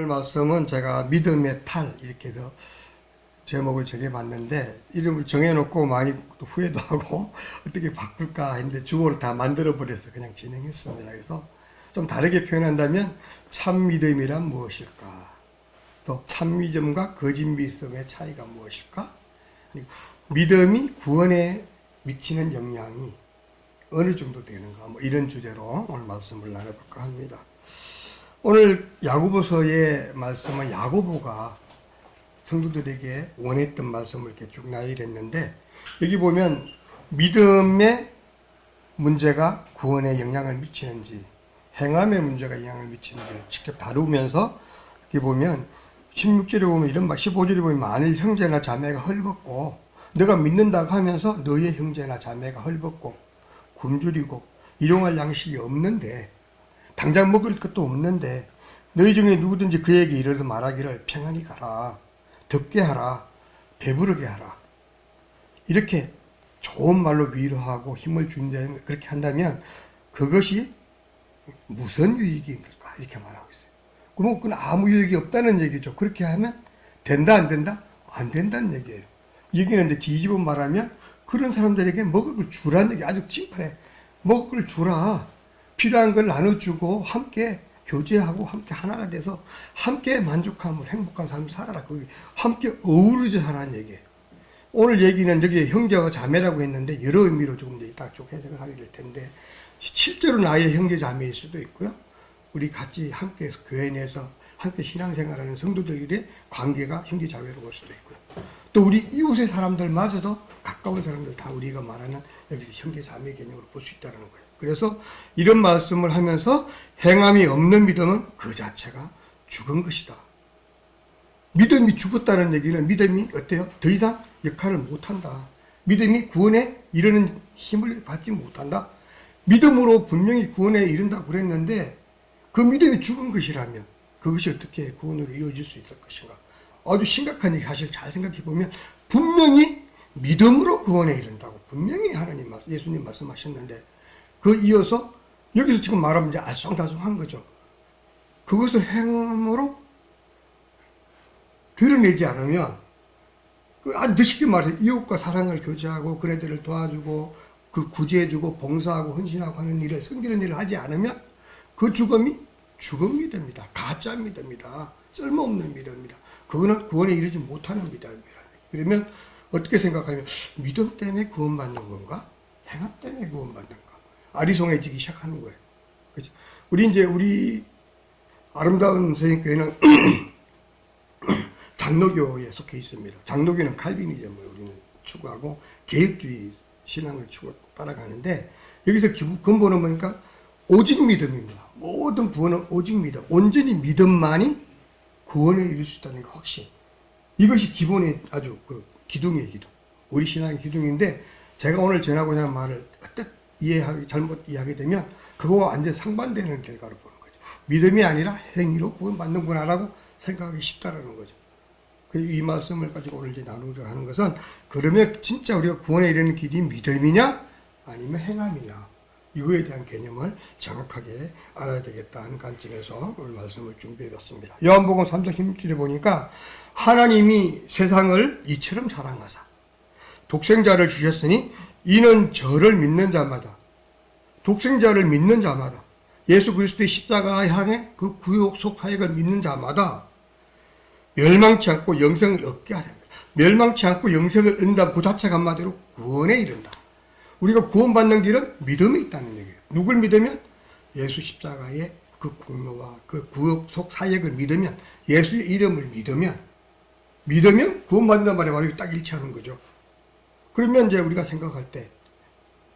말씀은 제가 믿음의 탈 이렇게 해서 제목을 정해봤는데 이름을 정해놓고 많이 후회도 하고 어떻게 바꿀까 했는데 주어를 다 만들어버려서 그냥 진행했습니다. 그래서 좀 다르게 표현한다면 참 믿음이란 무엇일까? 또 참 믿음과 거짓 믿음의 차이가 무엇일까? 믿음이 구원에 미치는 영향이 어느 정도 되는가? 뭐 이런 주제로 오늘 말씀을 나눠볼까 합니다. 오늘 야고보서의 말씀은 야고보가 성도들에게 원했던 말씀을 이렇게 쭉 나열했는데 여기 보면 믿음의 문제가 구원에 영향을 미치는지 행함의 문제가 영향을 미치는지를 직접 다루면서 여기 보면 16절에 보면 이런 말, 15절에 보면 만일 형제나 자매가 헐벗고 너가 믿는다고 하면서 너의 형제나 자매가 헐벗고 굶주리고 일용할 양식이 없는데 당장 먹을 것도 없는데 너희 중에 누구든지 그에게 이르러 말하기를 평안히 가라, 덥게 하라, 배부르게 하라, 이렇게 좋은 말로 위로하고 힘을 준다면, 그렇게 한다면 그것이 무슨 유익이 있을까 이렇게 말하고 있어요. 그럼 그건 아무 유익이 없다는 얘기죠. 그렇게 하면 된다 안 된다? 안 된다는 얘기예요. 여기는 뒤집어 말하면 그런 사람들에게 먹을 걸 주라는 얘기. 아주 심플해. 먹을 걸 주라. 필요한 걸 나눠주고 함께 교제하고 함께 하나가 돼서 함께 만족함을 행복한 삶을 살아라. 함께 어우러져 살아라는 얘기예요. 오늘 얘기는 여기 형제와 자매라고 했는데 여러 의미로 조금 이따 쭉 해석을 하게 될 텐데 실제로 나의 형제 자매일 수도 있고요. 우리 같이 함께 교회 내에서 함께 신앙생활하는 성도들의 관계가 형제 자매로 볼 수도 있고요. 또 우리 이웃의 사람들마저도 가까운 사람들 다 우리가 말하는 여기서 형제 자매 개념으로 볼 수 있다는 거예요. 그래서 이런 말씀을 하면서 행함이 없는 믿음은 그 자체가 죽은 것이다. 믿음이 죽었다는 얘기는 믿음이 어때요? 더 이상 역할을 못한다. 믿음이 구원에 이르는 힘을 받지 못한다. 믿음으로 분명히 구원에 이른다고 그랬는데 그 믿음이 죽은 것이라면 그것이 어떻게 구원으로 이루어질 수 있을 것인가? 아주 심각한 얘기. 사실 잘 생각해 보면 분명히 믿음으로 구원에 이른다고 분명히 하나님 예수님 말씀하셨는데 그 이어서 여기서 지금 말하면 이제 알쏭달쏭한 거죠. 그것을 행함으로 드러내지 않으면 아주 쉽게 말해서 이웃과 사랑을 교제하고 그네들을 도와주고 그 구제해주고 봉사하고 헌신하고 하는 일을 섬기는 일을 하지 않으면 그 죽음이 죽음 믿음이다. 가짜 믿음이다. 쓸모없는 믿음이다. 그거는 구원에 이르지 못하는 믿음이다. 그러면 어떻게 생각하면 믿음 때문에 구원받는 건가? 행함 때문에 구원받는 건가? 아리송해지기 시작하는 거예요. 그렇죠? 우리 아름다운 선생님교회는 장로교에 속해 있습니다. 장로교는 칼빈이즘을 우리는 추구하고 개혁주의 신앙을 따라가는데 여기서 근본은 뭐니까 오직 믿음입니다. 모든 구원은 오직 믿음. 온전히 믿음만이 구원에 이룰 수 있다는 게 확신. 이것이 기본의 아주 기둥이에요, 기둥. 우리 신앙의 기둥인데 제가 오늘 전하고자 하는 말을 잘못 이해하게 되면 그거와 완전 상반되는 결과를 보는 거죠. 믿음이 아니라 행위로 구원받는구나라고 생각하기 쉽다라는 거죠. 이 말씀을 가지고 오늘 이제 나누려 하는 것은 그러면 진짜 우리가 구원에 이르는 길이 믿음이냐 아니면 행함이냐 이거에 대한 개념을 정확하게 알아야 되겠다는 관점에서 오늘 말씀을 준비해봤습니다. 요한복음 3장 16절에 보니까 하나님이 세상을 이처럼 사랑하사 독생자를 주셨으니 이는 저를 믿는 자마다 독생자를 믿는 자마다 예수 그리스도의 십자가 향해 그 구속 사역을 믿는 자마다 멸망치 않고 영생을 얻게 하려 합니다. 멸망치 않고 영생을 얻는다 그 자체가 한마디로 구원에 이른다. 우리가 구원받는 길은 믿음이 있다는 얘기예요. 누굴 믿으면 예수 십자가의 그 공로와 그 구속 사역을 믿으면 예수의 이름을 믿으면 구원받는단 말에 바로 딱 일치하는 거죠. 그러면 이제 우리가 생각할 때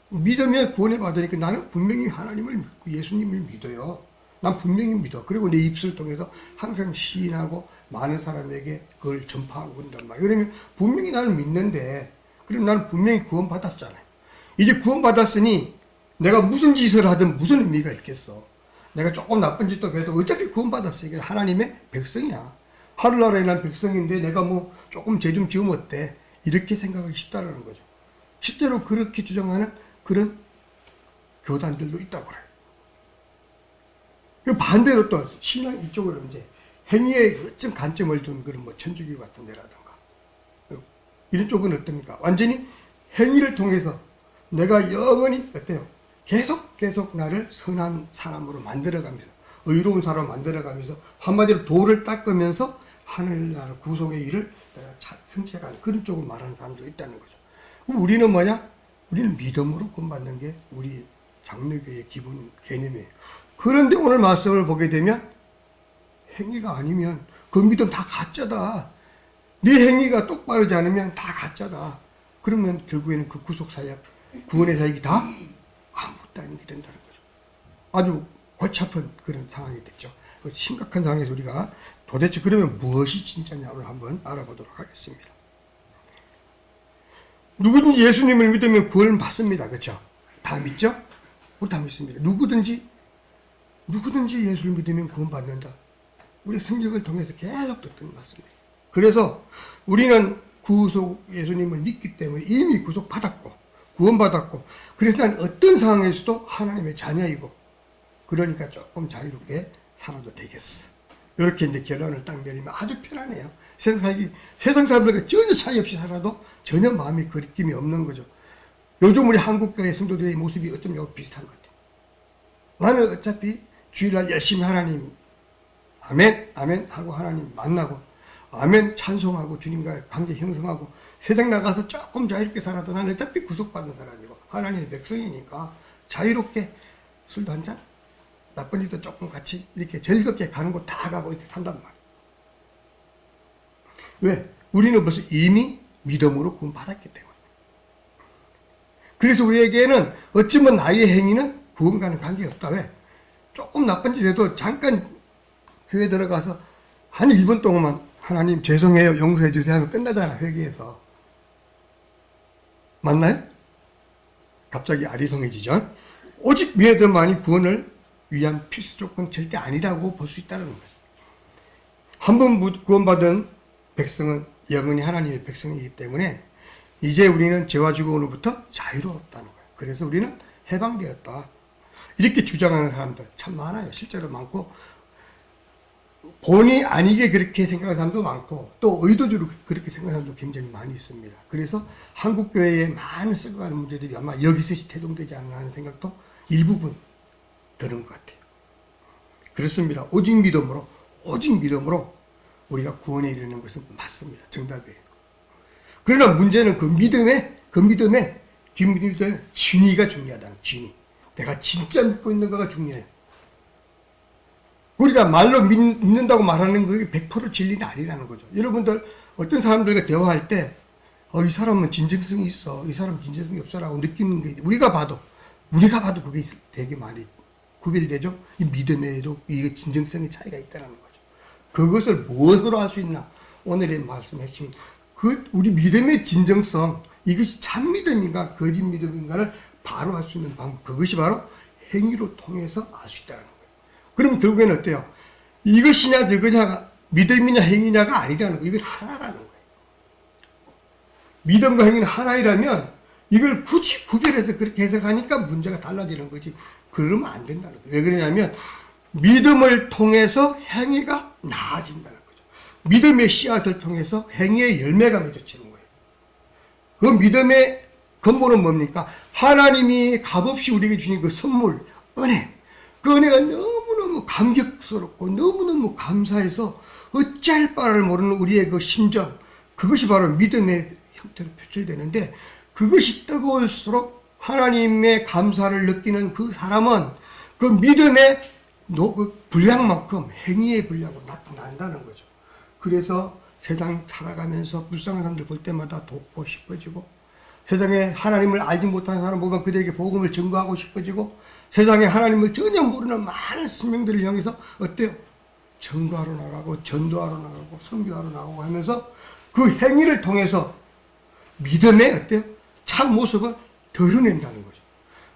믿으면 구원을 받으니까 나는 분명히 하나님을 믿고 예수님을 믿어요. 난 분명히 믿어. 그리고 내 입술을 통해서 항상 시인하고 많은 사람에게 그걸 전파하고 그런단 말이에요. 그러면 분명히 나는 믿는데 그럼 나는 분명히 구원받았잖아요. 이제 구원받았으니 내가 무슨 짓을 하든 무슨 의미가 있겠어. 내가 조금 나쁜 짓도 해도 어차피 구원받았으니까 하나님의 백성이야. 하늘나라에 난 백성인데 내가 뭐 조금 죄 좀 지으면 어때? 이렇게 생각하기 쉽다라는 거죠. 실제로 그렇게 주장하는 그런 교단들도 있다고 그래요. 반대로 또 신앙 이쪽으로 이제 행위에 어떤 관점을 둔 그런 뭐 천주교 같은 데라든가 이런 쪽은 어떻습니까? 완전히 행위를 통해서 내가 영원히 어때요? 계속 나를 선한 사람으로 만들어가면서 의로운 사람으로 만들어가면서 한마디로 도를 닦으면서 하늘나라 구속의 일을 내가 성취해가는 그런 쪽을 말하는 사람도 있다는 거죠. 우리는 뭐냐? 우리는 믿음으로 구원받는 게 우리 장로교의 기본 개념이에요. 그런데 오늘 말씀을 보게 되면 행위가 아니면 그 믿음 다 가짜다. 네 행위가 똑바르지 않으면 다 가짜다. 그러면 결국에는 그 구속사역, 구원의 사역이 다 아무것도 아니게 된다는 거죠. 아주 골치 아픈 그런 상황이 됐죠. 심각한 상황에서 우리가 도대체 그러면 무엇이 진짜냐를 한번 알아보도록 하겠습니다. 누구든지 예수님을 믿으면 구원을 받습니다. 그렇죠? 다 믿죠? 우리 다 믿습니다. 누구든지 예수를 믿으면 구원받는다. 우리 성경을 통해서 계속 듣던 말씀입니다. 그래서 우리는 구속 예수님을 믿기 때문에 이미 구속받았고 구원받았고 그래서 난 어떤 상황에서도 하나님의 자녀이고 그러니까 조금 자유롭게 살아도 되겠어. 이렇게 이제 결론을 딱 내리면 아주 편하네요. 세상 사람들과 전혀 차이 없이 살아도 전혀 마음이 거리낌이 없는 거죠. 요즘 우리 한국교회 성도들의 모습이 어쩌면 비슷한 것 같아요. 나는 어차피 주일날 열심히 하나님 아멘 아멘 하고 하나님 만나고 아멘 찬송하고 주님과 관계 형성하고 세상 나가서 조금 자유롭게 살아도 나는 어차피 구속받은 사람이고 하나님의 백성이니까 자유롭게 술도 한잔 나쁜 짓도 조금 같이 이렇게 즐겁게 가는 곳 다 가고 이렇게 산단 말이에요. 왜? 우리는 벌써 이미 믿음으로 구원받았기 때문에. 그래서 우리에게는 어쩌면 나의 행위는 구원과는 관계없다. 왜? 조금 나쁜 짓 해도 잠깐 교회 들어가서 한 1분 동안만 하나님 죄송해요 용서해 주세요 하면 끝나잖아. 회개해서. 맞나요? 갑자기 아리송해지죠. 오직 믿음만이 구원을 위한 필수 조건 절대 아니라고 볼 수 있다는 거예요. 한 번 구원받은 백성은 영원히 하나님의 백성이기 때문에 이제 우리는 죄와 죽음으로부터 자유로웠다는 거예요. 그래서 우리는 해방되었다. 이렇게 주장하는 사람들 참 많아요. 실제로 많고 본의 아니게 그렇게 생각하는 사람도 많고 또 의도적으로 그렇게 생각하는 사람도 굉장히 많이 있습니다. 그래서 한국교회에 많은 썩어가는 문제들이 아마 여기서 태동되지 않나 하는 생각도 일부분 드는 것 같아요. 그렇습니다. 오직 믿음으로 우리가 구원에 이르는 것은 맞습니다. 정답이에요. 그러나 문제는 그 믿음의 진위가 중요하다는 진위. 내가 진짜 믿고 있는 거가 중요해요. 우리가 말로 믿는다고 말하는 그게 100% 진리는 아니라는 거죠. 여러분들 어떤 사람들과 대화할 때 이 사람은 진정성이 있어. 이 사람은 진정성이 없어라고 느끼는 게 우리가 봐도 그게 되게 많이 구별되죠. 이 믿음에도 이 진정성의 차이가 있다는 거죠. 그것을 무엇으로 할 수 있나? 오늘의 말씀의 핵심. 우리 믿음의 진정성, 이것이 참 믿음인가 거짓 믿음인가를 바로 알 수 있는 방법. 그것이 바로 행위로 통해서 알 수 있다는 거예요. 그럼 결국에는 어때요? 이것이냐 저것이냐가 믿음이냐 행위냐가 아니라는 거예요. 이건 하나라는 거예요. 믿음과 행위는 하나이라면 이걸 굳이 구별해서 그렇게 해석하니까 문제가 달라지는 거지. 그러면 안 된다는 거예요. 왜 그러냐면 믿음을 통해서 행위가 나아진다는 거죠. 믿음의 씨앗을 통해서 행위의 열매가 맺어지는 거예요. 그 믿음의 근본은 뭡니까? 하나님이 값없이 우리에게 주신 그 선물, 은혜. 그 은혜가 너무너무 감격스럽고 너무너무 감사해서 어찌할 바를 모르는 우리의 그 심정, 그것이 바로 믿음의 형태로 표출되는데 그것이 뜨거울수록 하나님의 감사를 느끼는 그 사람은 그 믿음의 그 분량만큼 행위의 분량으로 나타난다는 거죠. 그래서 세상 살아가면서 불쌍한 사람들 볼 때마다 돕고 싶어지고 세상에 하나님을 알지 못하는 사람 보면 그들에게 복음을 증거하고 싶어지고 세상에 하나님을 전혀 모르는 많은 스승들을 향해서 어때요? 증거하러 나가고 전도하러 나가고 선교하러 나가고 하면서 그 행위를 통해서 믿음의 어때요? 참 모습을 드러낸다는 거죠.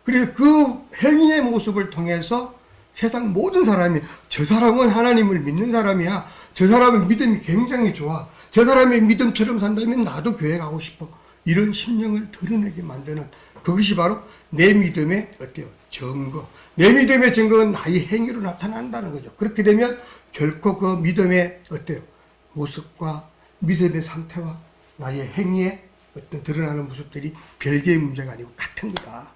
그래서 그 행위의 모습을 통해서 세상 모든 사람이 저 사람은 하나님을 믿는 사람이야. 저 사람은 믿음이 굉장히 좋아. 저 사람의 믿음처럼 산다면 나도 교회 가고 싶어. 이런 심령을 드러내게 만드는 그것이 바로 내 믿음의 어때요? 증거. 내 믿음의 증거는 나의 행위로 나타난다는 거죠. 그렇게 되면 결코 그 믿음의 어때요? 모습과 믿음의 상태와 나의 행위에 어떤 드러나는 모습들이 별개의 문제가 아니고 같은 거다.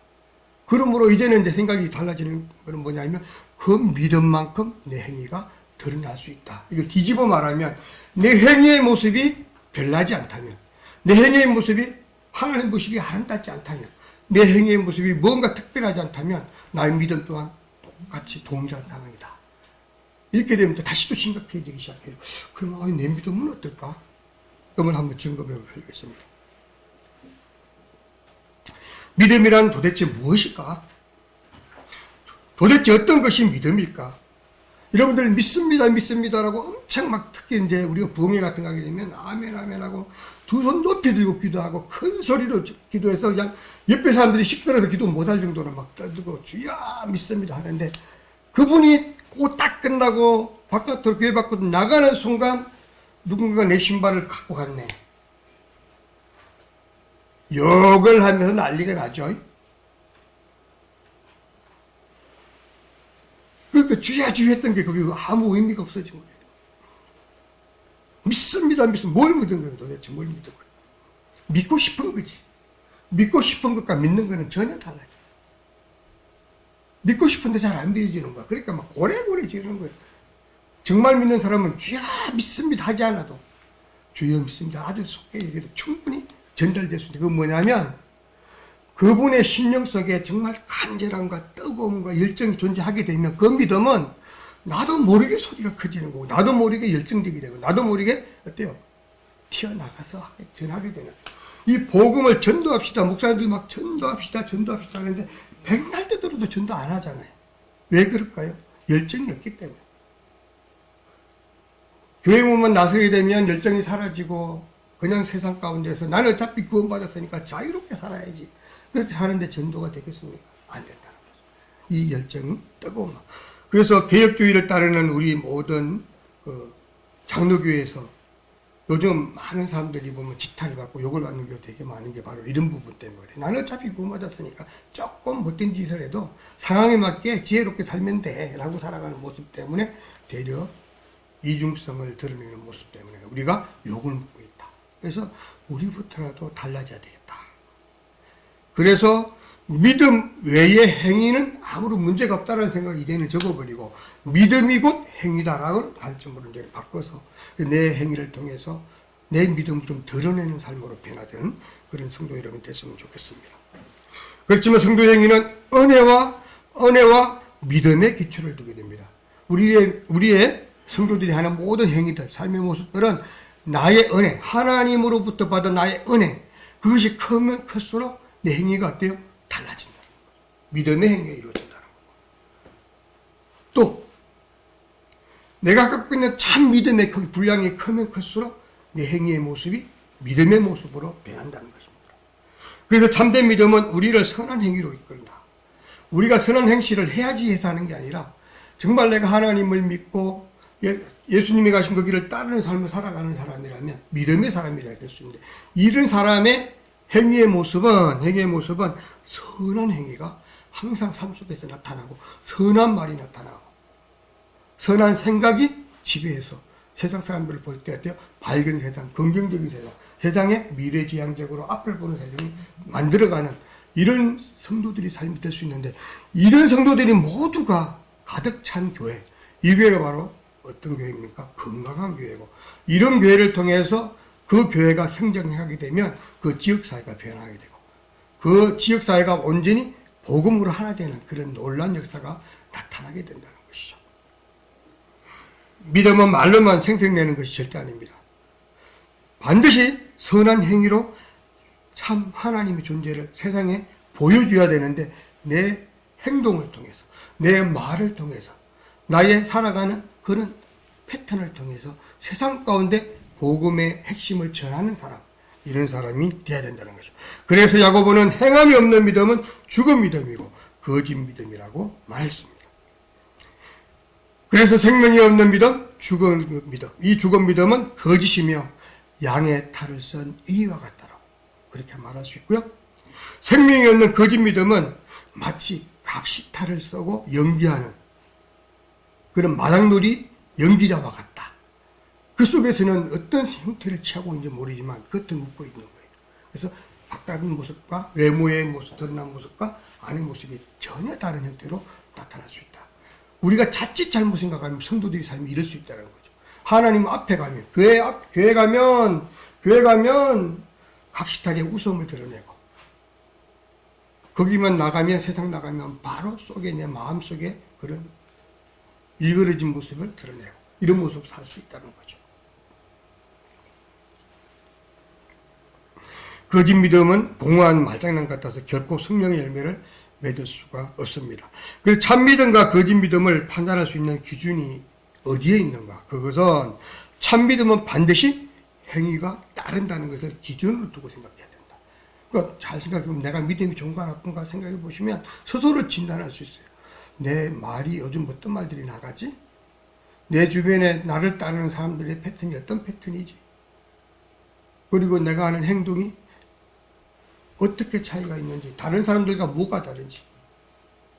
그러므로 이제는 이제 생각이 달라지는 것은 뭐냐면 그 믿음만큼 내 행위가 드러날 수 있다. 이걸 뒤집어 말하면 내 행위의 모습이 별나지 않다면, 내 행위의 모습이 하나님 모습이 아름답지 않다면, 내 행위의 모습이 뭔가 특별하지 않다면 나의 믿음 또한 똑같이 동일한 상황이다. 이렇게 되면 다시 또 심각해지기 시작해요. 그럼 내 믿음은 어떨까? 그걸 한번 점검해 보겠습니다. 믿음이란 도대체 무엇일까? 도대체 어떤 것이 믿음일까? 여러분들 믿습니다라고 엄청 막 특히 이제 우리가 부흥회 같은 거 하게 되면 아멘 하고 두 손 높이 들고 기도하고 큰 소리로 기도해서 그냥 옆에 사람들이 시끄러워서 기도 못할 정도로 막 떠들고 주여 믿습니다 하는데 그분이 꼭 딱 끝나고 바깥으로 교회 밖으로 나가는 순간 누군가가 내 신발을 갖고 갔네. 욕을 하면서 난리가 나죠. 그러니까 주야 했던 게 거기 아무 의미가 없어진 거예요. 믿습니다. 뭘 믿은 거예요 도대체? 뭘 믿은 거예요? 믿고 싶은 거지. 믿고 싶은 것과 믿는 거는 전혀 달라요. 믿고 싶은데 잘 안 믿어지는 거야. 그러니까 막 고래고래 지르는 거예요. 정말 믿는 사람은 주야 믿습니다 하지 않아도 주여 믿습니다 아주 속게 얘기해도 충분히 전달될 수 있는데 그건 뭐냐면 그분의 심령 속에 정말 간절함과 뜨거움과 열정이 존재하게 되면 그 믿음은 나도 모르게 소리가 커지는 거고 나도 모르게 열정적이 되고 나도 모르게 어때요? 튀어나가서 전하게 되는 이 복음을 전도합시다. 목사님들 막 전도합시다 하는데 백날 되더라도 전도 안 하잖아요. 왜 그럴까요? 열정이 없기 때문에. 교회 오면 나서게 되면 열정이 사라지고 그냥 세상 가운데서 나는 어차피 구원받았으니까 자유롭게 살아야지. 그렇게 사는데 전도가 되겠습니까? 안 된다는 거죠. 이 열정은 뜨거운 마음. 그래서 개혁주의를 따르는 우리 모든 그 장로교회에서 요즘 많은 사람들이 보면 지탄을 받고 욕을 받는 게 되게 많은 게 바로 이런 부분 때문에 나는 어차피 구원받았으니까 조금 못된 짓을 해도 상황에 맞게 지혜롭게 살면 돼 라고 살아가는 모습 때문에 되려 이중성을 드러내는 모습 때문에 우리가 욕을 먹고 있다. 그래서 우리부터라도 달라져야 되겠다. 그래서 믿음 외의 행위는 아무런 문제가 없다는 생각을 이제는 적어버리고 믿음이 곧 행위다라는 관점으로 이제 바꿔서 내 행위를 통해서 내 믿음을 좀 드러내는 삶으로 변화되는 그런 성도 여러분이 됐으면 좋겠습니다. 그렇지만 성도 행위는 은혜와 믿음의 기초를 두게 됩니다. 우리의 성도들이 하는 모든 행위들, 삶의 모습들은 나의 은혜, 하나님으로부터 받은 나의 은혜, 그것이 크면 클수록 내 행위가 어때요? 달라진다는 거죠. 믿음의 행위가 이루어진다는 거고. 또 내가 갖고 있는 참 믿음의 분량이 크면 클수록 내 행위의 모습이 믿음의 모습으로 변한다는 것입니다. 그래서 참된 믿음은 우리를 선한 행위로 이끈다. 우리가 선한 행실을 해야지 해서 하는 게 아니라 정말 내가 하나님을 믿고 예수님이 가신 그 길을 따르는 삶을 살아가는 사람이라면 믿음의 사람이라 될 수 있는데 이런 사람의 행위의 모습은 선한 행위가 항상 삶 속에서 나타나고 선한 말이 나타나고 선한 생각이 지배해서 세상 사람들을 볼 때 어때요? 밝은 세상, 긍정적인 세상, 세상에 미래지향적으로 앞을 보는 세상을 만들어가는 이런 성도들이 삶이 될 수 있는데 이런 성도들이 모두가 가득 찬 교회, 이 교회가 바로 어떤 교회입니까? 건강한 교회고 이런 교회를 통해서 그 교회가 성장하게 되면 그 지역사회가 변화하게 되고 그 지역사회가 온전히 복음으로 하나 되는 그런 놀라운 역사가 나타나게 된다는 것이죠. 믿음은 말로만 생색내는 것이 절대 아닙니다. 반드시 선한 행위로 참 하나님의 존재를 세상에 보여줘야 되는데 내 행동을 통해서 내 말을 통해서 나의 살아가는 그런 패턴을 통해서 세상 가운데 복음의 핵심을 전하는 사람, 이런 사람이 되어야 된다는 거죠. 그래서 야고보는 행함이 없는 믿음은 죽은 믿음이고 거짓 믿음이라고 말했습니다. 그래서 생명이 없는 믿음, 죽은 믿음. 이 죽은 믿음은 거짓이며 양의 탈을 쓴 이와 같다라고 그렇게 말할 수 있고요. 생명이 없는 거짓 믿음은 마치 각시탈을 쓰고 연기하는 그런 마당놀이 연기자와 같다. 그 속에서는 어떤 형태를 취하고 있는지 모르지만 겉은 웃고 있는 거예요. 그래서 바깥의 모습과 외모의 모습, 드러난 모습과 안의 모습이 전혀 다른 형태로 나타날 수 있다. 우리가 자칫 잘못 생각하면 성도들의 삶이 이럴 수 있다는 거죠. 하나님 앞에 가면, 교회 가면 각시탈의 웃음을 드러내고, 거기만 나가면, 세상 나가면 바로 속에 내 마음 속에 그런 일그러진 모습을 드러내고, 이런 모습을 살 수 있다는 거죠. 거짓 믿음은 공허한 말장난 같아서 결코 성령의 열매를 맺을 수가 없습니다. 그 참 믿음과 거짓 믿음을 판단할 수 있는 기준이 어디에 있는가? 그것은 참 믿음은 반드시 행위가 따른다는 것을 기준으로 두고 생각해야 된다. 그러니까 잘 생각해보면 내가 믿음이 좋은가 나쁜가 생각해 보시면 스스로 진단할 수 있어요. 내 말이 요즘 어떤 말들이 나가지? 내 주변에 나를 따르는 사람들의 패턴이 어떤 패턴이지? 그리고 내가 하는 행동이 어떻게 차이가 있는지, 다른 사람들과 뭐가 다른지,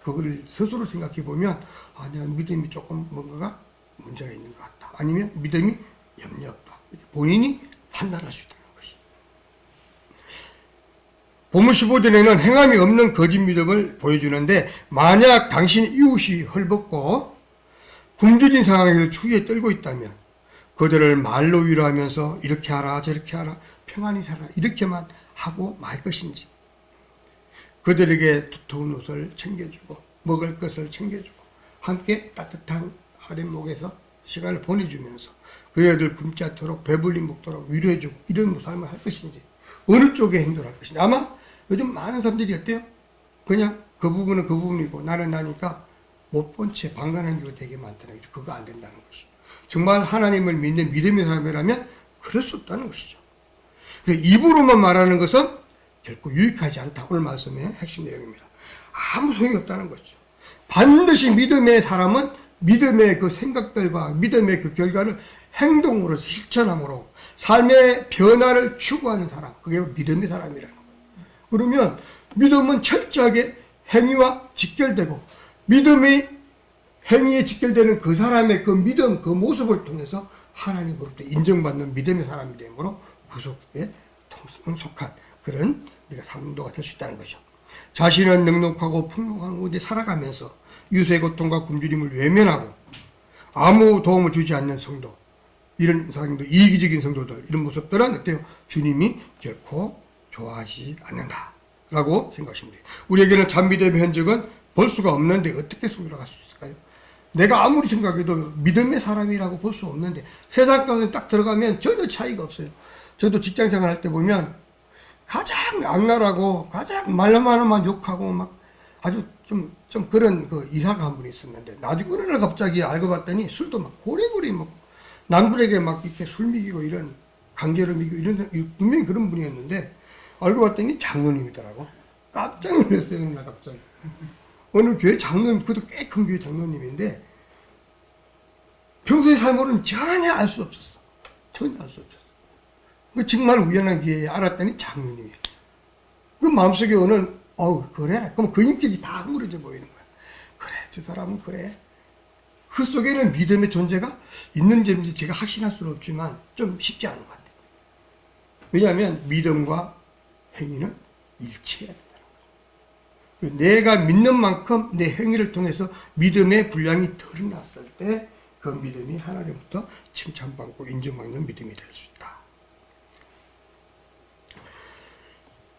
그거를 스스로 생각해 보면, 아, 내가 믿음이 조금 뭔가가 문제가 있는 것 같다. 아니면 믿음이 염려 없다. 이렇게 본인이 판단할 수 있다는 것이. 본문 15절에는 행함이 없는 거짓 믿음을 보여주는데, 만약 당신의 이웃이 헐벗고 굶주린 상황에서 추위에 떨고 있다면, 그들을 말로 위로하면서 이렇게 하라, 저렇게 하라, 평안히 살아, 이렇게만 하고 말 것인지, 그들에게 두터운 옷을 챙겨주고 먹을 것을 챙겨주고 함께 따뜻한 아랫목에서 시간을 보내주면서 그들을 굶지 않도록 배불리 먹도록 위로해주고 이런 삶을 할 것인지, 어느 쪽에 행동할 것인지. 아마 요즘 많은 사람들이 어때요? 그냥 그 부분은 그 부분이고 나는 나니까 못 본 채 방관하는 경우가 되게 많더라고요. 그거 안 된다는 것이죠. 정말 하나님을 믿는 믿음의 사람이라면 그럴 수 없다는 것이죠. 입으로만 말하는 것은 결코 유익하지 않다. 오늘 말씀의 핵심 내용입니다. 아무 소용이 없다는 것이죠. 반드시 믿음의 사람은 믿음의 그 생각들과 믿음의 그 결과를 행동으로 실천함으로 삶의 변화를 추구하는 사람, 그게 믿음의 사람이라는 거예요. 그러면 믿음은 철저하게 행위와 직결되고, 믿음이 행위에 직결되는 그 사람의 그 믿음, 그 모습을 통해서 하나님으로부터 인정받는 믿음의 사람이 되므로 구속에 속한 그런 우리가 상도가 될 수 있다는 거죠. 자신은 넉넉하고 풍성한 곳에 살아가면서 유세의 고통과 굶주림을 외면하고 아무 도움을 주지 않는 성도, 이런 사람도 이기적인 성도들, 이런 모습들은 어때요? 주님이 결코 좋아하지 않는다라고 생각하시면 돼요. 우리에게는 참믿음의 흔적은 볼 수가 없는데 어떻게 속으로 갈 수 있을까요? 내가 아무리 생각해도 믿음의 사람이라고 볼 수 없는데 세상 가운데 딱 들어가면 전혀 차이가 없어요. 저도 직장생활 할 때 보면 가장 악랄하고 가장 말로만 욕하고 막 아주 좀 그런 그 이사가 한 분이 있었는데, 나중에 어느 날 갑자기 알고 봤더니 술도 막 고래고래 먹고 남들에게 막 이렇게 술 먹이고 이런 강제로 먹이고 이런, 분명히 그런 분이었는데 알고 봤더니 장로님이더라고. 깜짝 놀랐어요. 어느 날 갑자기 어느 교회 장로님, 그것도 꽤 큰 교회 장로님인데 평소의 삶으로는 전혀 알 수 없었어. 전혀 알 수 없었어. 정말 우연한 기회에 알았더니 장로님이에요. 그 마음속에 오는, 그래? 그럼 그 인격이 다 무너져 보이는 거야. 그래, 저 사람은 그래. 그 속에는 믿음의 존재가 있는지 없는지 제가 확신할 수는 없지만 좀 쉽지 않은 것 같아요. 왜냐하면 믿음과 행위는 일치해야 된다는 거예요. 내가 믿는 만큼 내 행위를 통해서 믿음의 분량이 드러났을 때 그 믿음이 하나님부터 칭찬받고 인정받는 믿음이 될 수 있다.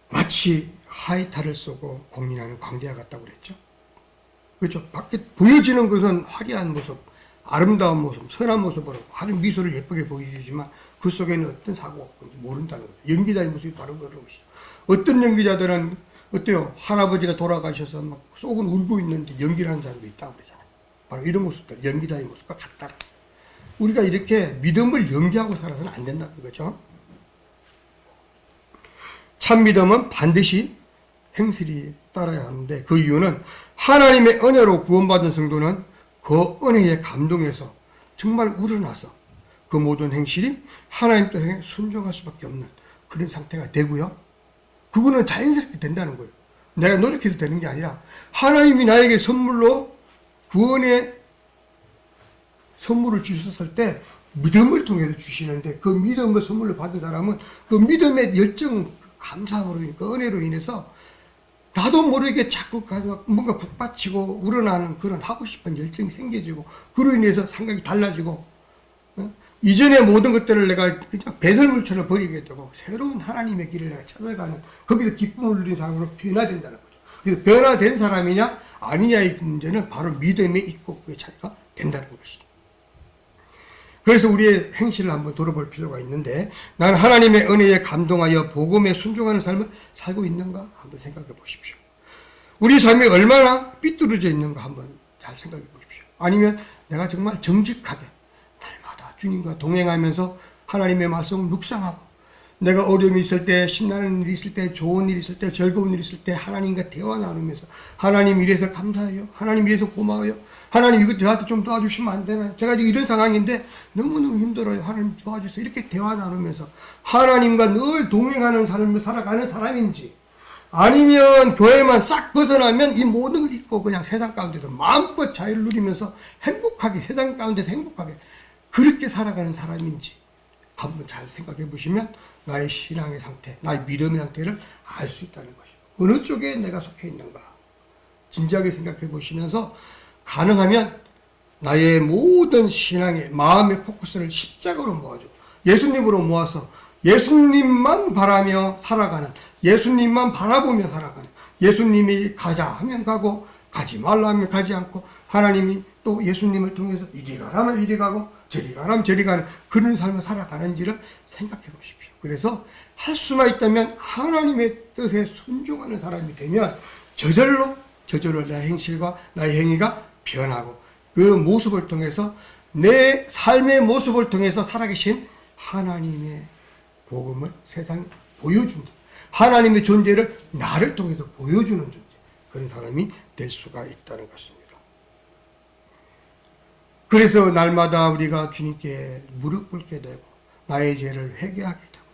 마치 하이탈을 쏘고 공인하는 광대와 같다고 그랬죠. 그렇죠. 밖에 보여지는 것은 화려한 모습, 아름다운 모습, 선한 모습으로 하는 미소를 예쁘게 보여주지만 그 속에는 어떤 사고가 없는지 모른다는 거죠. 연기자의 모습이 바로 그런 것이죠. 어떤 연기자들은 어때요? 할아버지가 돌아가셔서 막 속은 울고 있는데 연기하는 사람도 있다고 그러잖아요. 바로 이런 모습들, 연기자의 모습과 같다. 우리가 이렇게 믿음을 연기하고 살아서는 안 된다는 거죠. 참 믿음은 반드시 행실이 따라야 하는데, 그 이유는 하나님의 은혜로 구원받은 성도는 그 은혜에 감동해서 정말 우러나서 그 모든 행실이 하나님 뜻에 순종할 수밖에 없는 그런 상태가 되고요. 그거는 자연스럽게 된다는 거예요. 내가 노력해서 되는 게 아니라 하나님이 나에게 선물로 구원의 선물을 주셨을 때 믿음을 통해서 주시는데 그 믿음을 선물로 받은 사람은 그 믿음의 열정, 감사함으로 그 은혜로 인해서 나도 모르게 자꾸 가서 뭔가 북받치고 우러나는 그런 하고 싶은 열정이 생겨지고 그로 인해서 생각이 달라지고 이전의 모든 것들을 내가 그냥 배설물처럼 버리게 되고 새로운 하나님의 길을 내가 찾아가는 거기서 기쁨을 누리는 사람으로 변화된다는 거죠. 그래서 변화된 사람이냐 아니냐의 문제는 바로 믿음에 있고 그의 차이가 된다는 것이죠. 그래서 우리의 행실을 한번 돌아볼 필요가 있는데 나는 하나님의 은혜에 감동하여 복음에 순종하는 삶을 살고 있는가 한번 생각해 보십시오. 우리 삶이 얼마나 삐뚤어져 있는가 한번 잘 생각해 보십시오. 아니면 내가 정말 정직하게 날마다 주님과 동행하면서 하나님의 말씀을 묵상하고 내가 어려움이 있을 때, 신나는 일이 있을 때, 좋은 일이 있을 때, 즐거운 일이 있을 때 하나님과 대화 나누면서 하나님 이래서 감사해요. 하나님 이래서 고마워요. 하나님 이거 저한테 좀 도와주시면 안 되나요? 제가 지금 이런 상황인데 너무너무 힘들어요. 하나님 도와주세요. 이렇게 대화 나누면서 하나님과 늘 동행하는 삶을 살아가는 사람인지 아니면 교회만 싹 벗어나면 이 모든 걸 잊고 그냥 세상 가운데서 마음껏 자유를 누리면서 행복하게 세상 가운데서 행복하게 그렇게 살아가는 사람인지 한번 잘 생각해 보시면 나의 신앙의 상태, 나의 믿음의 상태를 알 수 있다는 것이죠. 어느 쪽에 내가 속해 있는가 진지하게 생각해 보시면서 가능하면 나의 모든 신앙의 마음의 포커스를 십자가로 모아줘. 예수님으로 모아서 예수님만 바라며 살아가는, 예수님만 바라보며 살아가는, 예수님이 가자 하면 가고 가지 말라 하면 가지 않고 하나님이 또 예수님을 통해서 이리 가라면 이리 가고 저리 가라면 저리 가는 그런 삶을 살아가는지를 생각해 보십시오. 그래서 할 수만 있다면 하나님의 뜻에 순종하는 사람이 되면 저절로 나의 행실과 나의 행위가 변하고 그 모습을 통해서 내 삶의 모습을 통해서 살아계신 하나님의 복음을 세상에 보여준다. 하나님의 존재를 나를 통해서 보여주는 존재. 그런 사람이 될 수가 있다는 것입니다. 그래서 날마다 우리가 주님께 무릎 꿇게 되고 나의 죄를 회개하게 되고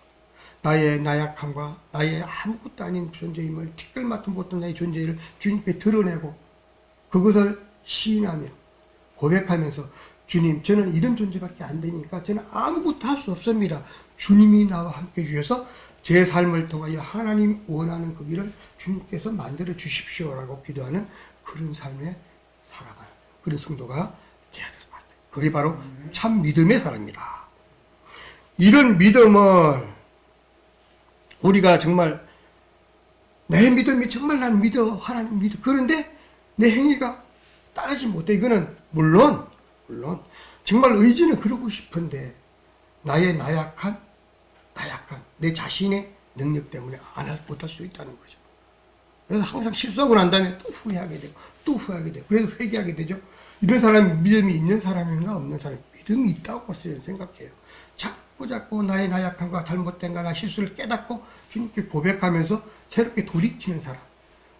나의 나약함과 나의 아무것도 아닌 존재임을 티끌만큼 못한 나의 존재를 주님께 드러내고 그것을 시인하며 고백하면서 주님 저는 이런 존재밖에 안 되니까 저는 아무것도 할 수 없습니다. 주님이 나와 함께 주셔서 제 삶을 통하여 하나님 원하는 그 길을 주님께서 만들어 주십시오라고 기도하는 그런 삶에 살아가는 그런 성도가 되어야 될 것 같아요. 그게 바로 참 믿음의 사람입니다. 이런 믿음을 우리가 정말 내 믿음이 정말 난 믿어 하나님 믿어 그런데 내 행위가 따르지 못해. 이거는 물론 정말 의지는 그러고 싶은데 나의 나약한 내 자신의 능력 때문에 못할 수 있다는 거죠. 그래서 항상 실수하고 난 다음에 또 후회하게 되고 그래서 회개하게 되죠. 이런 사람이 믿음이 있는 사람인가 없는 사람이 믿음이 있다고 생각해요. 자꾸 나의 나약함과 잘못된가 나 실수를 깨닫고 주님께 고백하면서 새롭게 돌이키는 사람.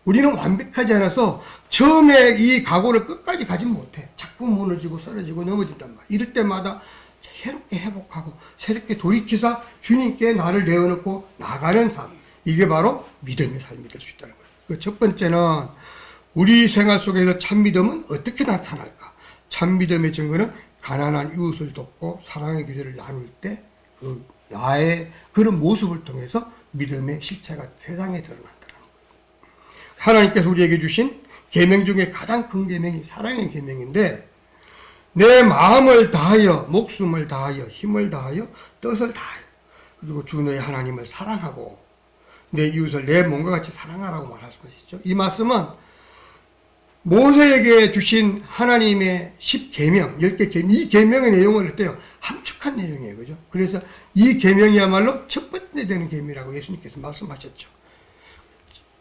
우리는 완벽하지 않아서 처음에 이 각오를 끝까지 가지 못해. 자꾸 무너지고 쓰러지고 넘어진단 말이야. 이럴 때마다 새롭게 회복하고 새롭게 돌이키사 주님께 나를 내어놓고 나가는 삶. 이게 바로 믿음의 삶이 될 수 있다는 거예요. 그 첫 번째는 우리 생활 속에서 참 믿음은 어떻게 나타날까? 참 믿음의 증거는 가난한 이웃을 돕고 사랑의 교제를 나눌 때 그 나의 그런 모습을 통해서 믿음의 실체가 세상에 드러난다는 거예요. 하나님께서 우리에게 주신 계명 중에 가장 큰 계명이 사랑의 계명인데 내 마음을 다하여 목숨을 다하여 힘을 다하여 뜻을 다하여 그리고 주 너의 하나님을 사랑하고 내 이웃을 내 몸과 같이 사랑하라고 말할 것이죠. 이 말씀은 모세에게 주신 하나님의 10계명, 10개 계명, 이 계명의 내용을 어때요? 함축한 내용이에요. 그죠? 그래서 이 계명이야말로 첫 번째 되는 계명이라고 예수님께서 말씀하셨죠.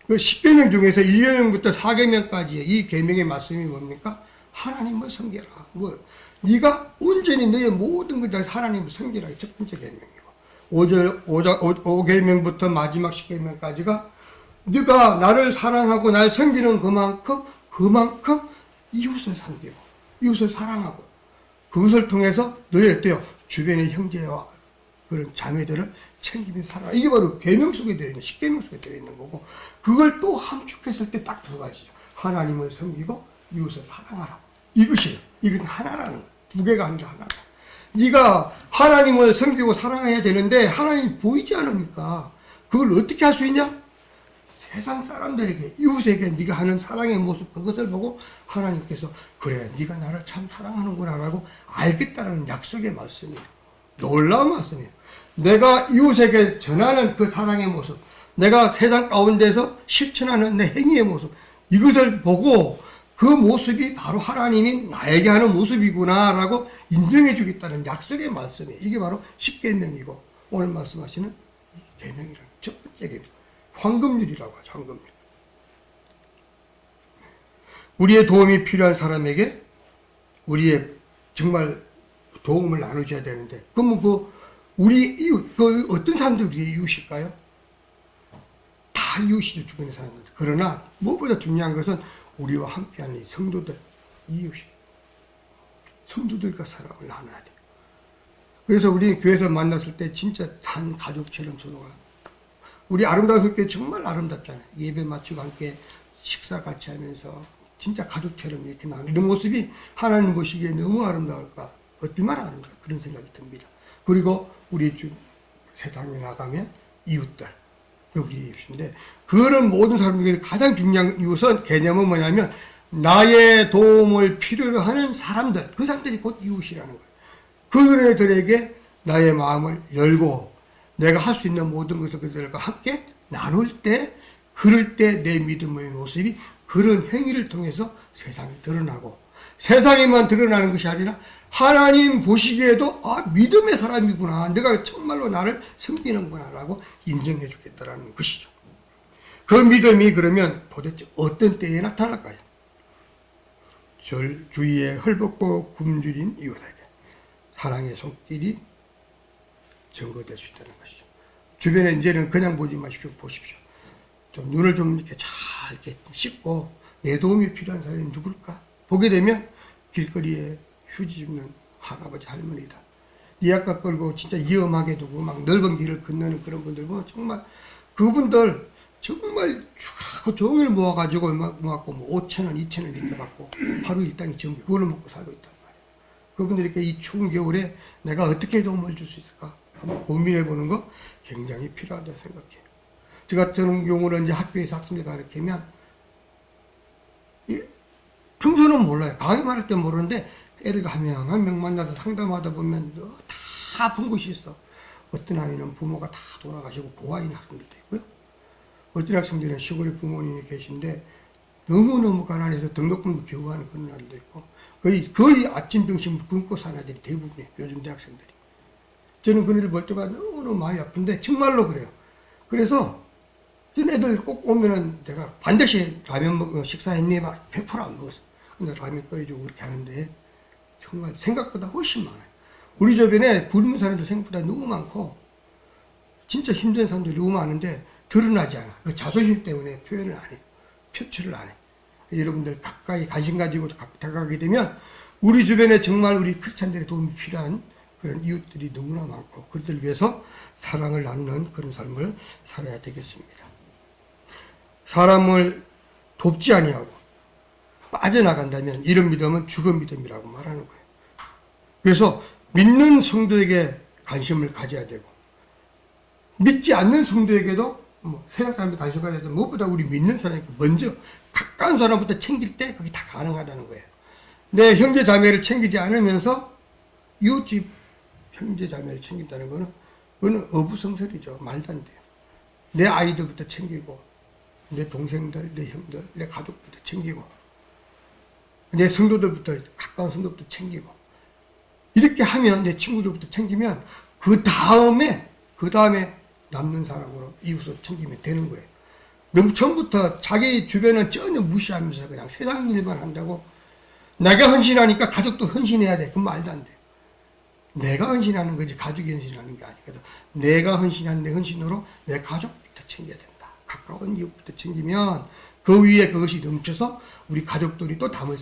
그 10계명 중에서 1계명부터 4계명까지의 이 계명의 말씀이 뭡니까? 하나님을 섬겨라. 네가 온전히 너의 모든 것을 하나님을 섬기라. 첫 번째 계명이고 5계명부터 마지막 10계명까지가 네가 나를 사랑하고 날 섬기는 그만큼 이웃을 섬기고 이웃을 사랑하고 그것을 통해서 너의 어때요? 주변의 형제와 그런 자매들을 챙기면서 살아라. 이게 바로 계명 속에 들어있는, 십계명 속에 들어있는 거고, 그걸 또 함축했을 때 딱 두 가지죠. 하나님을 섬기고 이웃을 사랑하라. 이것이에요. 이것은 하나라는 거예요. 두 개가 아니라 하나다. 네가 하나님을 섬기고 사랑해야 되는데 하나님이 보이지 않으니까 그걸 어떻게 할 수 있냐? 세상 사람들에게, 이웃에게 네가 하는 사랑의 모습, 그것을 보고 하나님께서 그래, 네가 나를 참 사랑하는구나 라고 알겠다라는 약속의 말씀이에요. 놀라운 말씀이에요. 내가 이웃에게 전하는 그 사랑의 모습, 내가 세상 가운데서 실천하는 내 행위의 모습, 이것을 보고 그 모습이 바로 하나님이 나에게 하는 모습이구나 라고 인정해 주겠다는 약속의 말씀이에요. 이게 바로 십계명이고 오늘 말씀하시는 계명이라는 첫 번째 계명, 황금률이라고 하죠. 황금률. 우리의 도움이 필요한 사람에게 우리의 정말 도움을 나눠줘야 되는데, 그러면 우리 이웃, 어떤 사람들이 우리의 이웃일까요? 다 이웃이죠, 주변의 사람들. 그러나 무엇보다 중요한 것은 우리와 함께하는 성도들, 이웃이. 성도들과 사랑을 나눠야 돼요. 그래서 우리 교회에서 만났을 때 진짜 한 가족처럼 서로가. 우리 아름다운 성교회 정말 아름답잖아요. 예배 마치고 함께 식사 같이 하면서 진짜 가족처럼 이렇게 나누는 이런 모습이 하나님 보시기에 너무 아름다울까, 얼마나 아름다울까, 그런 생각이 듭니다. 그리고 우리 세상에 나가면 이웃들, 우리 이웃인데, 그런 모든 사람에게 가장 중요한 이웃은 개념은 뭐냐면 나의 도움을 필요로 하는 사람들, 그 사람들이 곧 이웃이라는 거예요. 그들에게 나의 마음을 열고 내가 할 수 있는 모든 것을 그들과 함께 나눌 때, 그럴 때 내 믿음의 모습이 그런 행위를 통해서 세상에 드러나고, 세상에만 드러나는 것이 아니라 하나님 보시기에도 믿음의 사람이구나, 내가 정말로 나를 섬기는구나 라고 인정해 주겠다라는 것이죠. 그 믿음이 그러면 도대체 어떤 때에 나타날까요? 절 주위에 헐벗고 굶주린 이웃에게 사랑의 손길이 증거될 수 있다는 것이죠. 주변에 이제는 그냥 보지 마십시오. 보십시오. 좀 눈을 좀 이렇게 잘 이렇게 씻고 내 도움이 필요한 사람이 누굴까? 보게 되면 길거리에 휴지 줍는 할아버지 할머니다. 리아카 끌고 진짜 위험하게 두고 막 넓은 길을 건너는 그런 분들 보면 정말 그분들 정말 하루 종일 모아가지고 모았고 뭐 5,000원, 2,000원 이렇게 받고 하루 일당이 전부 그걸로 먹고 살고 있단 말이에요. 그분들에게 이 추운 겨울에 내가 어떻게 도움을 줄 수 있을까? 한번 고민해 보는 거 굉장히 필요하다고 생각해요. 저 같은 경우는 이제 학교에서 학생들 가르치면 평소는 몰라요. 강의만 할 때 모르는데 애들 한 명 한 명 만나서 상담하다 보면 다 아픈 곳이 있어. 어떤 아이는 부모가 다 돌아가시고 고아인 학생들도 있고요. 어떤 학생들은 시골에 부모님이 계신데 너무너무 가난해서 등록금도 겨우 하는 그런 아이들도 있고, 거의 아침 점심을 굶고 사는 아이들이 대부분이에요. 요즘 대학생들이. 저는 그네들 볼 때마다 너무너무 많이 아픈데 정말로 그래요. 그래서 전 애들 꼭 오면은 내가 반드시 라면 식사했니? 막 100%안 먹었어. 근데 라면 끓여주고 그렇게 하는데 정말 생각보다 훨씬 많아요. 우리 주변에 굶은 사람들 생각보다 너무 많고 진짜 힘든 사람들이 너무 많은데 드러나지 않아. 그 자존심 때문에 표현을 안 해. 표출을 안 해. 여러분들 가까이 관심 가지고 다가가게 되면 우리 주변에 정말 우리 크리스찬들의 도움이 필요한 그런 이웃들이 너무나 많고 그들을 위해서 사랑을 나누는 그런 삶을 살아야 되겠습니다. 사람을 돕지 아니하고 빠져나간다면 이런 믿음은 죽은 믿음이라고 말하는 거예요. 그래서 믿는 성도에게 관심을 가져야 되고 믿지 않는 성도에게도 세상 사람이 관심 가져야 되고 무엇보다 우리 믿는 사람에게 먼저 가까운 사람부터 챙길 때 그게 다 가능하다는 거예요. 내 형제 자매를 챙기지 않으면서 이웃집 형제 자매를 챙긴다는 거는 그거는 어부성설이죠. 말도 안 돼요. 내 아이들부터 챙기고 내 동생들, 내 형들, 내 가족부터 챙기고 내 성도들부터 가까운 성도부터 챙기고 이렇게 하면 내 친구들부터 챙기면 그 다음에 남는 사람으로 이웃을 챙기면 되는 거예요. 너무 처음부터 자기 주변은 전혀 무시하면서 그냥 세상 일만 한다고 내가 헌신하니까 가족도 헌신해야 돼. 그건 말도 안 돼. 내가 헌신하는 거지 가족이 헌신하는 게 아니거든. 내가 헌신한 내 헌신으로 내 가족부터 챙겨야 된다. 가까운 이웃부터 챙기면 그 위에 그것이 넘쳐서 우리 가족들이 또 담을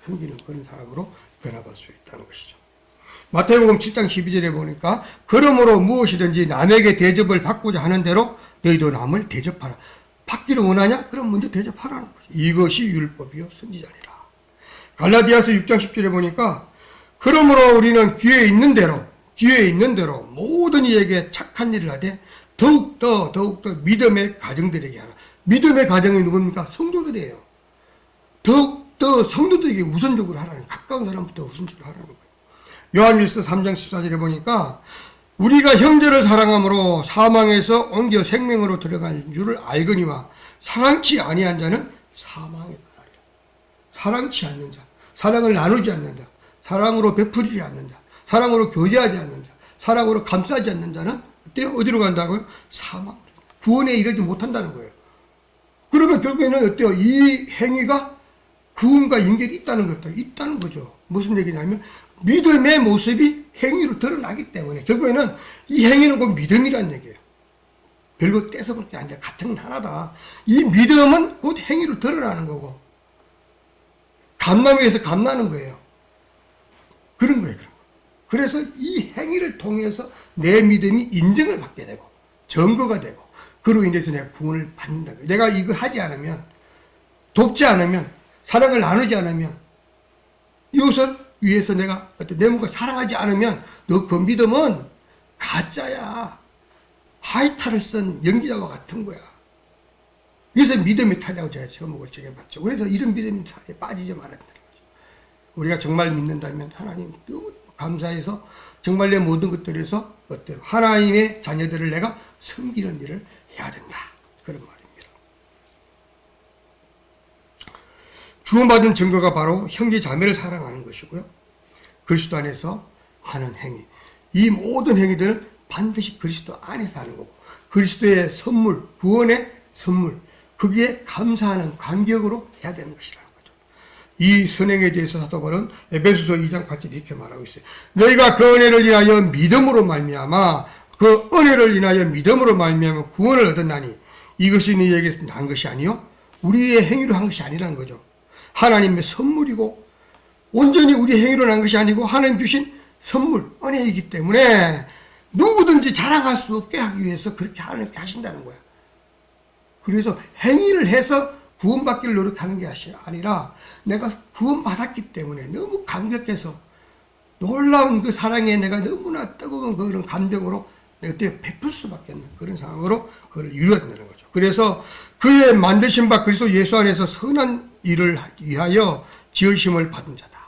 섬기는 그런 사람으로 변화할 수 있다는 것이죠. 마태복음 7장 12절에 보니까 그러므로 무엇이든지 남에게 대접을 받고자 하는 대로 너희도 남을 대접하라. 받기를 원하냐? 그럼 먼저 대접하라는 거죠. 이것이 율법이요 선지자니라. 갈라디아서 6장 10절에 보니까 그러므로 우리는 귀에 있는 대로 모든 이에게 착한 일을 하되 더욱더 믿음의 가정들에게 하라. 믿음의 가정이 누굽니까? 성도들이에요. 더욱더 성도들에게 우선적으로 하라는, 가까운 사람부터 우선적으로 하라는 거예요. 요한일서 3장 14절에 보니까 우리가 형제를 사랑함으로 사망에서 옮겨 생명으로 들어간 줄을 알거니와 사랑치 아니한 자는 사망에 들어가리라. 사랑치 않는 자, 사랑을 나누지 않는 자, 사랑으로 베풀지 않는 자, 사랑으로 교제하지 않는 자, 사랑으로 감싸지 않는 자는 어때요? 어디로 간다고요? 사망. 구원에 이르지 못한다는 거예요. 그러면 결국에는 어때요? 이 행위가 구원과 연결이 있다는 거죠. 무슨 얘기냐면 믿음의 모습이 행위로 드러나기 때문에 결국에는 이 행위는 곧 믿음이라는 얘기예요. 별거 떼서볼 게 아니라 같은 하나다. 이 믿음은 곧 행위로 드러나는 거고 감남에 의해서 감나는 거예요. 그런 거예요. 그래서 이 행위를 통해서 내 믿음이 인정을 받게 되고 증거가 되고 그로 인해서 내가 구원을 받는다. 내가 이걸 하지 않으면, 돕지 않으면, 사랑을 나누지 않으면, 이웃을 위해서 내가 내 몸과 사랑하지 않으면 너 그 믿음은 가짜야. 하이탈을 쓴 연기자와 같은 거야. 그래서 믿음이 타냐고 제가 제목을 정해봤죠. 그래서 이런 믿음이 탈에 빠지지 말아야 된다는 거죠. 우리가 정말 믿는다면 하나님 너무 감사해서 정말 내 모든 것들에서 어때요? 하나님의 자녀들을 내가 섬기는 일을 해야 된다. 그런 말입니다. 주원받은 증거가 바로 형제 자매를 사랑하는 것이고요. 그리스도 안에서 하는 행위. 이 모든 행위들은 반드시 그리스도 안에서 하는 거고 그리스도의 선물, 구원의 선물, 거기에 감사하는 간격으로 해야 되는 것이라는 거죠. 이 선행에 대해서 사도 바울은 에베소서 2장 8절에 이렇게 말하고 있어요. 너희가 그 은혜를 인하여 믿음으로 말미암아 그 은혜를 인하여 믿음으로 말미암아 구원을 얻었나니 이것이 너희에게 난 것이 아니요 우리의 행위로 한 것이 아니라는 거죠. 하나님의 선물이고 온전히 우리 행위로 난 것이 아니고 하나님 주신 선물, 은혜이기 때문에 누구든지 자랑할 수 없게 하기 위해서 그렇게 하나님께 하신다는 거야. 그래서 행위를 해서 구원받기를 노력하는 게 아니라 내가 구원받았기 때문에 너무 감격해서 놀라운 그 사랑에 내가 너무나 뜨거운 그런 감정으로 내가 그때 베풀 수밖에 없는 그런 상황으로 그걸 이루어야 된다는 거죠. 그래서 그의 만드신 바 그리스도 예수 안에서 선한 일을 위하여 지으심을 받은 자다.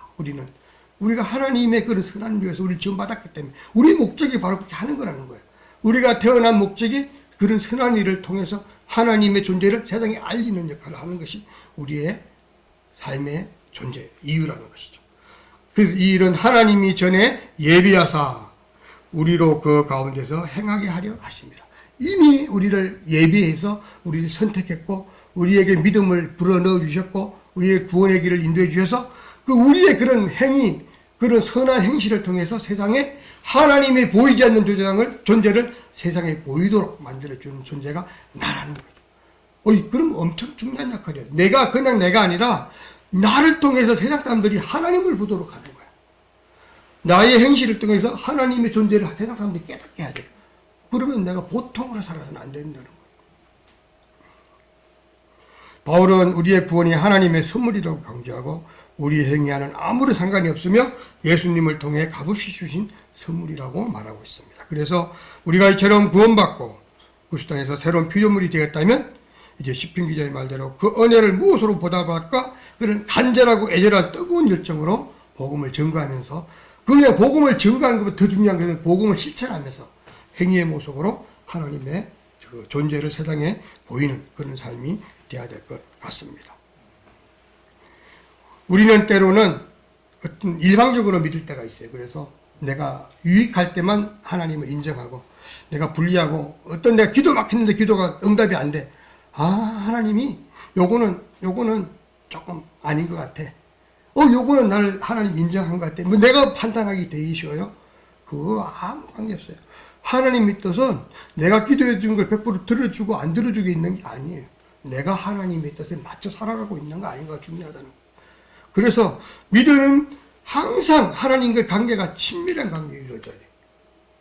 우리가 하나님의 그런 선한 일을 위해서 우리를 지원받았기 때문에 우리 목적이 바로 그렇게 하는 거라는 거예요. 우리가 태어난 목적이 그런 선한 일을 통해서 하나님의 존재를 세상에 알리는 역할을 하는 것이 우리의 삶의 존재, 이유라는 것이죠. 그래서 이 일은 하나님이 전에 예비하사 우리로 그 가운데서 행하게 하려 하십니다. 이미 우리를 예비해서 우리를 선택했고 우리에게 믿음을 불어넣어 주셨고 우리의 구원의 길을 인도해 주셔서 그 우리의 그런 행위, 그런 선한 행실을 통해서 세상에 하나님의 보이지 않는 존재를 세상에 보이도록 만들어주는 존재가 나라는 거죠. 그럼 엄청 중요한 역할이에요. 그냥 내가 아니라 나를 통해서 세상 사람들이 하나님을 보도록 하는 거야. 나의 행실을 통해서 하나님의 존재를 세상 사람들이 깨닫게 해야 돼. 그러면 내가 보통으로 살아서는 안 된다는 거예요. 바울은 우리의 구원이 하나님의 선물이라고 강조하고 우리의 행위와는 아무런 상관이 없으며 예수님을 통해 값없이 주신 선물이라고 말하고 있습니다. 그래서 우리가 이처럼 구원받고 그리스도 안에서 새로운 피조물이 되었다면 이제 시편 기자의 말대로 그 은혜를 무엇으로 보답할까? 그런 간절하고 애절한 뜨거운 열정으로 복음을 전가하면서 그냥 복음을 전가하는 것보다 더 중요한 것은 복음을 실천하면서 행위의 모습으로 하나님의 그 존재를 세상에 보이는 그런 삶이 되어야 될 것 같습니다. 우리는 때로는 어떤 일방적으로 믿을 때가 있어요. 그래서 내가 유익할 때만 하나님을 인정하고 내가 불리하고 어떤 내가 기도 막혔는데 기도가 응답이 안 돼. 하나님이 요거는 조금 아닌 것 같아. 요거는 나를 하나님 인정한 것 같아. 내가 판단하기 되게 쉬워요. 그거 아무 관계 없어요. 하나님의 뜻은 내가 기도해 준 걸 100% 들어주고 안 들어주고 있는 게 아니에요. 내가 하나님의 뜻에 맞춰 살아가고 있는 거 아닌가 중요하다는 거예요. 그래서 믿음은 항상 하나님과의 관계가 친밀한 관계가 이루어져야 돼요.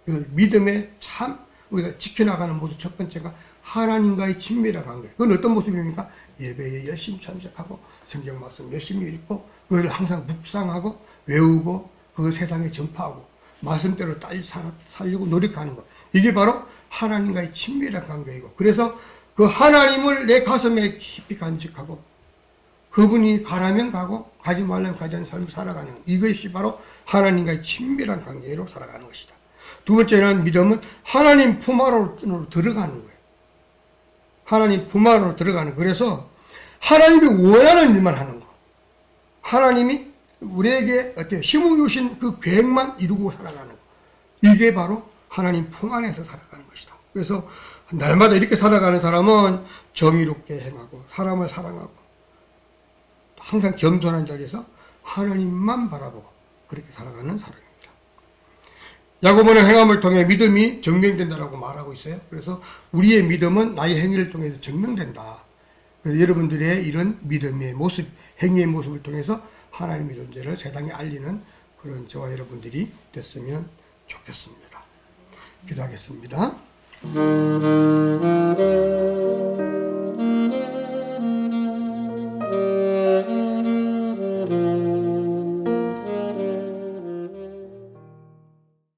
그 믿음의 참 우리가 지켜나가는 모습 첫 번째가 하나님과의 친밀한 관계. 그건 어떤 모습입니까? 예배에 열심히 참석하고 성경 말씀 열심히 읽고 그걸 항상 묵상하고 외우고 그걸 세상에 전파하고 말씀대로 살려고 노력하는 것. 이게 바로 하나님과의 친밀한 관계이고, 그래서 그 하나님을 내 가슴에 깊이 간직하고 그분이 가라면 가고 가지 말라면 가지 않는 삶을 살아가는, 이것이 바로 하나님과의 친밀한 관계로 살아가는 것이다. 두 번째는 믿음은 하나님 품 안으로 들어가는 거예요. 하나님 품 안으로 들어가는. 그래서 하나님이 원하는 일만 하는 거. 하나님이 우리에게 힘을 주신 그 계획만 이루고 살아가는 거. 이게 바로 하나님 품 안에서 살아가는 것이다. 그래서 날마다 이렇게 살아가는 사람은 정의롭게 행하고 사람을 사랑하고 항상 겸손한 자리에서 하나님만 바라보고 그렇게 살아가는 사람입니다. 야고보는 행함을 통해 믿음이 증명된다라고 말하고 있어요. 그래서 우리의 믿음은 나의 행위를 통해서 증명된다. 그래서 여러분들의 이런 믿음의 모습, 행위의 모습을 통해서 하나님의 존재를 세상에 알리는 그런 저와 여러분들이 됐으면 좋겠습니다. 기도하겠습니다.